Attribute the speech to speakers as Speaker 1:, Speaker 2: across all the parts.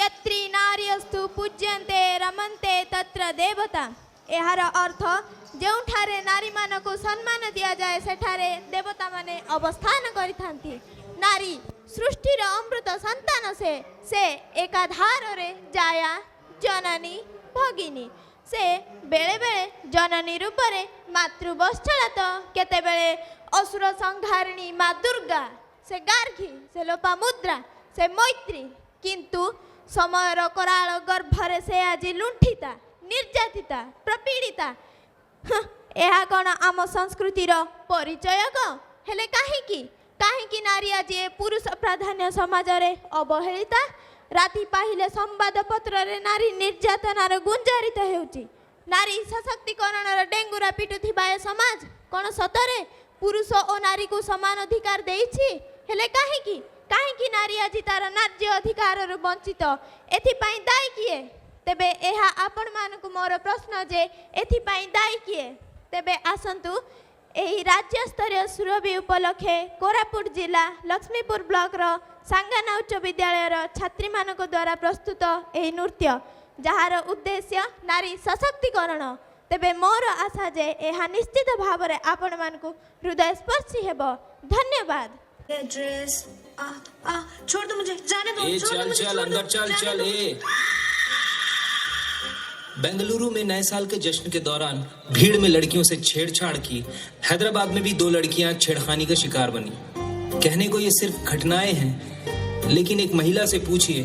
Speaker 1: यत्री नार्यस्तु पूज्यन्ते रमन्ते तत्र देवता। यार अर्थ जोठारे नारी मानक सम्मान दिया जाए सेठारे देवता माने अवस्थान करिथांती। नारी सृष्टिर अमृत संतान से एकाधार रे जाया जननी भगिनी। से बेले बेले जननी रूप रे मातृवत्सला तो केते बेले असुर संहारिणी माँ दुर्गा, से गार्गी, से लोपामुद्रा, से मैत्री। किंतु समयर कराल गर्भरे से आज लुंठिता, निर्यातिता, प्रपीड़िता। यह कौन आम संस्कृतिर परिचय हेले काहींकि नारी आज पुरुष प्राधान्य समाज रे अवहेलिता। राति पाहिले संवाद पत्र रे नारी निर्यातनार गुंजारित हेउची। नारी सशक्तिकरण डेंगुरा पिटुथिबा ए समाज कौन सतरे पुरुष और नारी को समान अधिकार देइछि? हेले काहींकि नारी आज तार नार्य अधिकार वंचित, एथिपाई दायी किए? तेबे एहा आपण मानकु मोर प्रश्न जे एथिपाई दायी किए? तेबे आसंतु एही राज्य स्तरीय सुरभि उपलक्षे कोरापुट जिला लक्ष्मीपुर ब्लॉक रो सांगाना उच्च विद्यालय रो छात्री मानक द्वारा प्रस्तुत एही नृत्य जहार उद्देश्य नारी सशक्तिकरण। तेबे मोर आशा जे एहा निश्चित भाव रे आपण मानकु हृदय स्पर्शी हेबो। धन्यवाद।
Speaker 2: ड्रेस छोड़ दो मुझे, जाने दो।
Speaker 3: चल अंदर चल। बेंगलुरु में नए साल के जश्न के दौरान भीड़ में लड़कियों से छेड़छाड़ की। हैदराबाद में भी 2 लड़कियां छेड़खानी का शिकार बनी। कहने को ये सिर्फ घटनाएं हैं, लेकिन एक महिला से पूछिए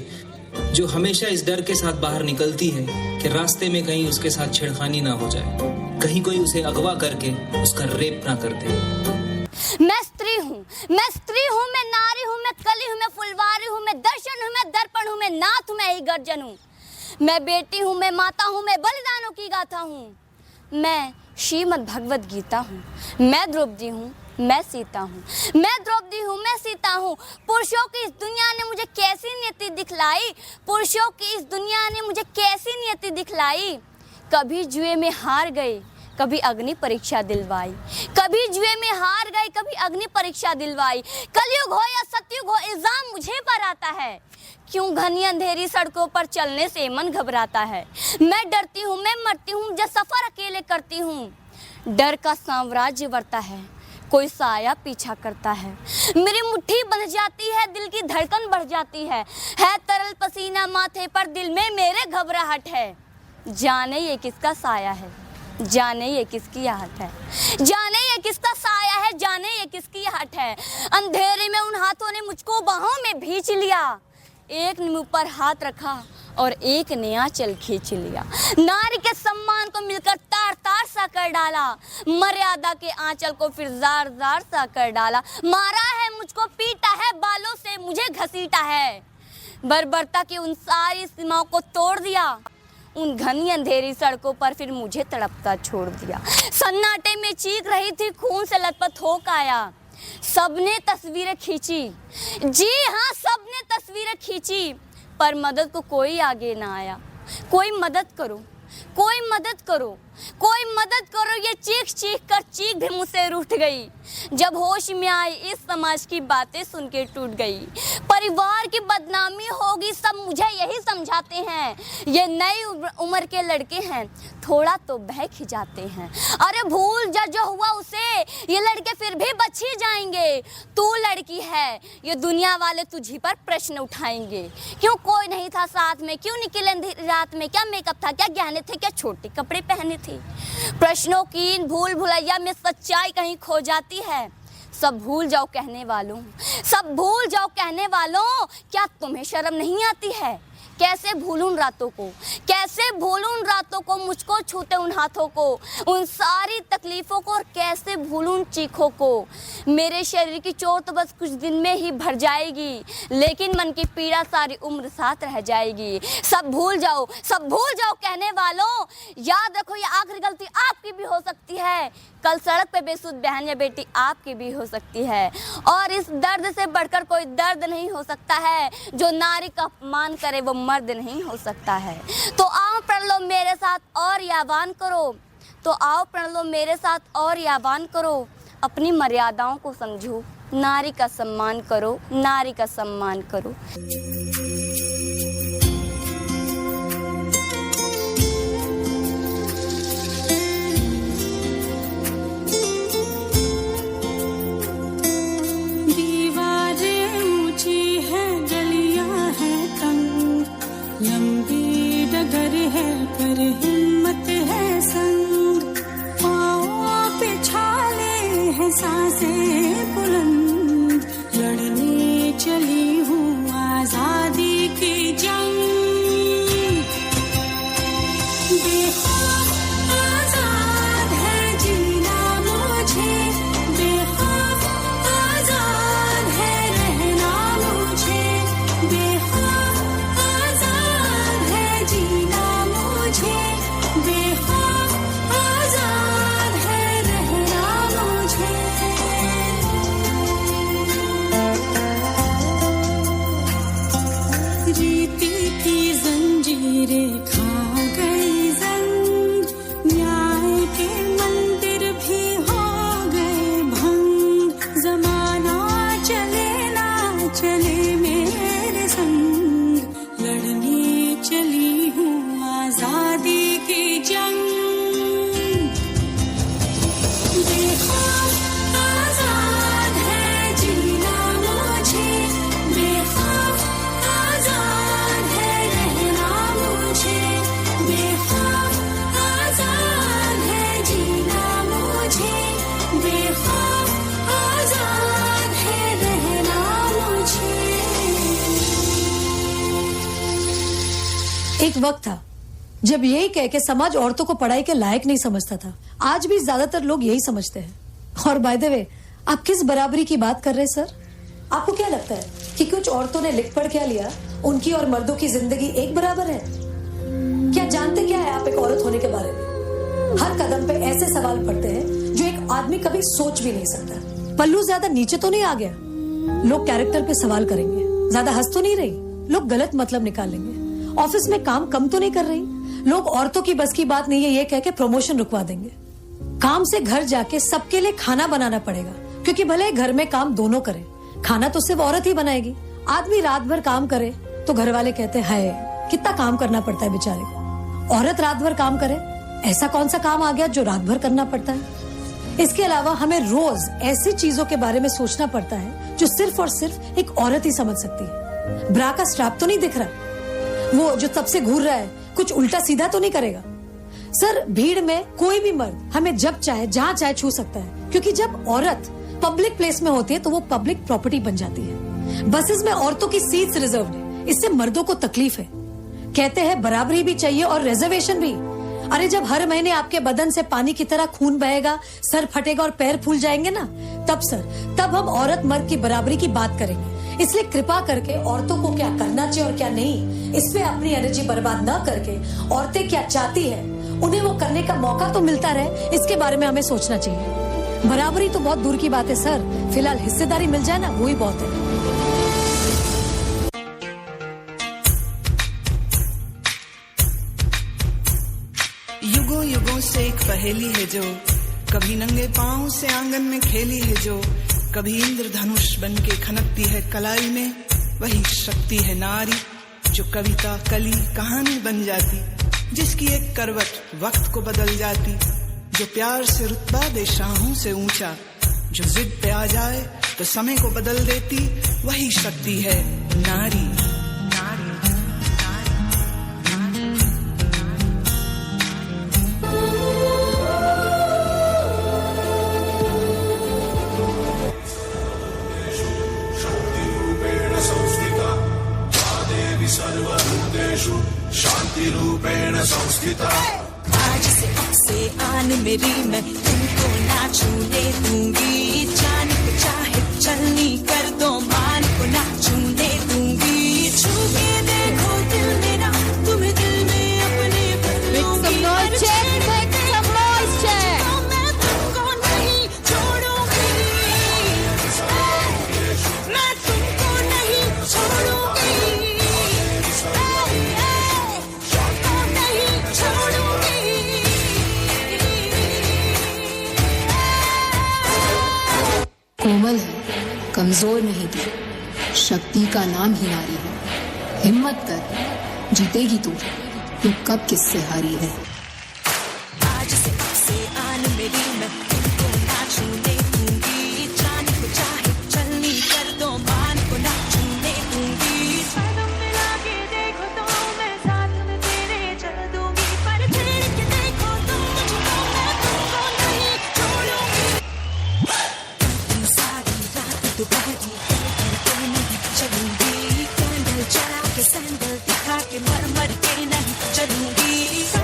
Speaker 3: जो हमेशा इस डर के साथ बाहर निकलती है कि रास्ते में कहीं उसके साथ छेड़खानी ना हो जाए, कहीं कोई उसे अगवा करके उसका रेप ना कर दे।
Speaker 4: मैं स्त्री हूँ, मैं नारी हूँ, मैं कली हूँ, मैं फुलवारी हूँ, मैं दर्शन हूँ, मैं दर्पण हूँ, मैं नाथ हूँ, मैं ही गर्जन हूँ। मैं बेटी हूँ, मैं माता हूँ, मैं बलिदानों की गाथा हूँ। मैं श्रीमद् भगवद गीता हूँ। मैं द्रौपदी हूँ, मैं सीता हूँ। मैं द्रौपदी हूँ, मैं सीता हूँ। पुरुषों की इस दुनिया ने मुझे कैसी नियति दिखलाई, पुरुषों की इस दुनिया ने मुझे कैसी नियति दिखलाई। कभी जुए में हार गए, कभी अग्नि परीक्षा दिलवाई। कभी जुए में हार गए, कभी अग्नि परीक्षा दिलवाई। कलयुग हो या सतयुग हो, इल्जाम मुझे पर आता है। क्यों घनी अंधेरी सड़कों पर चलने से मन घबराता है। मैं डरती हूँ, मैं मरती हूँ, जब सफर अकेले करती हूँ। डर का साम्राज्य बढ़ता है, कोई साया पीछा करता है। मेरी मुट्ठी बंध जाती है, दिल की धड़कन बढ़ जाती है तरल पसीना माथे पर, दिल में मेरे घबराहट है। जाने ये किसका साया है, जाने ये किसकी आहट है, जाने ये किसका साया है, जाने ये किसकी आहट है। अंधेरे में उन हाथों ने मुझको बाहों में भींच लिया। एक ने मुंह पर हाथ रखा और एक ने आंचल खींच लिया। नारी के सम्मान को मिलकर तार तार सा कर डाला, मर्यादा के आंचल को फिर जार जार सा कर डाला। मारा है मुझको, पीटा है, बालों से मुझे घसीटा है। बर्बरता की उन सारी सीमाओं को तोड़ दिया। उन घनी अंधेरी सड़कों पर फिर मुझे तड़पता छोड़ दिया। सन्नाटे में चीख रही थी, खून से लथपथ होकर आया। सबने तस्वीरें खींची, जी हाँ सबने तस्वीरें खींची, पर मदद को कोई आगे ना आया। कोई मदद करो, कोई मदद करो, कोई मदद करो। ये चीख चीख कर चीख भी मुझसे रूठ गई। जब होश में आई इस समाज की बातें सुन के टूट गई। परिवार की बदनामी होगी, सब मुझे यही समझाते हैं। ये नई उम्र के लड़के हैं, थोड़ा तो बहक ही जाते हैं। अरे भूल जा जो हुआ उसे, ये लड़के फिर भी बच ही जाएंगे। तू लड़की है, ये दुनिया वाले तुझी पर प्रश्न उठाएंगे। क्यों कोई नहीं था साथ में, क्यों निकले अंधेरी रात में, क्या मेकअप था, क्या गहने थे, क्या छोटे कपड़े पहने थे। प्रश्नों की भूल भुलैया में सच्चाई कहीं खो जाती है। सब भूल जाओ कहने वालों, सब भूल जाओ कहने वालों, क्या तुम्हें शर्म नहीं आती है। कैसे भूलूं उन रातों को, कैसे भूलूं उन रातों को, मुझको छूते उन हाथों को, उन सारी तकलीफ़ों को, और कैसे भूलूं उन चीखों को। मेरे शरीर की चोट तो बस कुछ दिन में ही भर जाएगी, लेकिन मन की पीड़ा सारी उम्र साथ रह जाएगी। सब भूल जाओ कहने वालों, याद रखो ये आखिरी गलती आपकी भी हो सकती है। कल सड़क पे बेसुध बहन या बेटी आपकी भी हो सकती है। और इस दर्द से बढ़कर कोई दर्द नहीं हो सकता है। जो नारी का अपमान करे वो मर्द नहीं हो सकता है। तो आओ प्रण लो मेरे साथ और यावान करो, तो आओ प्रण लो मेरे साथ और यावान करो। अपनी मर्यादाओं को समझो, नारी का सम्मान करो, नारी का सम्मान करो।
Speaker 2: लंबी डगर है पर हिम्मत है संग, पाँव पे छाले हैं सांसें बुलंद, लड़ने चली हूँ आजादी की जंग। बेखौफ आजाद है जीना मुझे, बेखौफ आजाद है रहना मुझे, बेखौफ आजाद है जीना मुझे, बेखौफ आजाद है रहना मुझे। रीति की जंजीरें खा गई जंग, न्याय के मंदिर भी हो गए भंग, जमाना चले ना चले मेरे संग, लड़ने चली हूँ आजादी की जंग। बेखौफ आजाद है जीना मुझे, बेखौफ आजाद है रहना मुझे, बेखौफ आजाद है जीना मुझे, बेखौफ आजाद है रहना मुझे।
Speaker 5: एक वक्त था जब यही कह के समाज औरतों को पढ़ाई के लायक नहीं समझता था। आज भी ज्यादातर लोग यही समझते हैं। और बाय द वे, आप किस बराबरी की बात कर रहे हैं सर? आपको क्या लगता है कि कुछ औरतों ने लिख पढ़ क्या लिया, उनकी और मर्दों की जिंदगी एक बराबर है? क्या जानते क्या है आप एक औरत होने के बारे में? हर कदम पे ऐसे सवाल पड़ते हैं जो एक आदमी कभी सोच भी नहीं सकता। पल्लू ज्यादा नीचे तो नहीं आ गया? लोग कैरेक्टर पे सवाल करेंगे। ज्यादा हंस तो नहीं रही? लोग गलत मतलब निकालेंगे। ऑफिस में काम कम तो नहीं कर रही? लोग औरतों की बस की बात नहीं है ये कह के प्रमोशन रुकवा देंगे। काम से घर जाके सबके लिए खाना बनाना पड़ेगा, क्योंकि भले घर में काम दोनों करें, खाना तो सिर्फ औरत ही बनाएगी। आदमी रात भर काम करे तो घर वाले कहते हैं हाय कितना काम करना पड़ता है बेचारे को। औरत रात भर काम करे, ऐसा कौन सा काम आ गया जो रात भर करना पड़ता है? इसके अलावा हमें रोज ऐसी चीजों के बारे में सोचना पड़ता है जो सिर्फ और सिर्फ एक औरत ही समझ सकती है। ब्रा का स्ट्रैप तो नहीं दिख रहा, वो जो तब से घूर रहा है कुछ उल्टा सीधा तो नहीं करेगा? सर, भीड़ में कोई भी मर्द हमें जब चाहे जहाँ चाहे छू सकता है, क्योंकि जब औरत पब्लिक प्लेस में होती है तो वो पब्लिक प्रॉपर्टी बन जाती है। बसेस में औरतों की सीट्स रिजर्व्ड है, इससे मर्दों को तकलीफ है। कहते हैं बराबरी भी चाहिए और रिजर्वेशन भी। अरे जब हर महीने आपके बदन से पानी की तरह खून बहेगा, सर फटेगा और पैर फूल जाएंगे ना, तब हम औरत मर्द की बराबरी की बात करेंगे। इसलिए कृपा करके औरतों को क्या करना चाहिए और क्या नहीं, इस पे अपनी एनर्जी बर्बाद न करके औरतें क्या चाहती हैं, उन्हें वो करने का मौका तो मिलता रहे, इसके बारे में हमें सोचना चाहिए। बराबरी तो बहुत दूर की बात है सर, फिलहाल हिस्सेदारी मिल जाए ना, वो ही बहुत है।
Speaker 6: युगों युगों से एक पहेली है जो कभी नंगे पांव से आंगन में खेली है, जो कभी इंद्रधनुष बन के खनकती है कलाई में, वही शक्ति है नारी जो कविता कली कहानी बन जाती, जिसकी एक करवट वक्त को बदल जाती, जो प्यार से रुतबा दे शाहों से ऊंचा, जो जिद पे आ जाए तो समय को बदल देती, वही शक्ति है नारी।
Speaker 7: शांति रूपेण संस्थिता।
Speaker 2: आज से आन मेरी मैं तुमको ना छूने दूंगी, जान को चाहे चलनी कर दो, मान को ना छूने दूंगी। छू के देखो दिल मेरा, तुम्हें दिल में अपने भर लूंगी। मैं तुमको नहीं छोड़ूंगी, मैं तुमको नहीं छोड़ूंगी।
Speaker 8: कोमल है, कमजोर नहीं थी, शक्ति का नाम ही नारी है। हिम्मत कर, जीतेगी तू कब किससे हारी है।
Speaker 2: आज से आन मेरी मैं तुमको ना छूने दूंगी, जान को चाहे चलनी कर दो, मान को ना छूने दूंगी। कदम मिला के देखो तो मैं के मर मर के नहीं चलूंगी।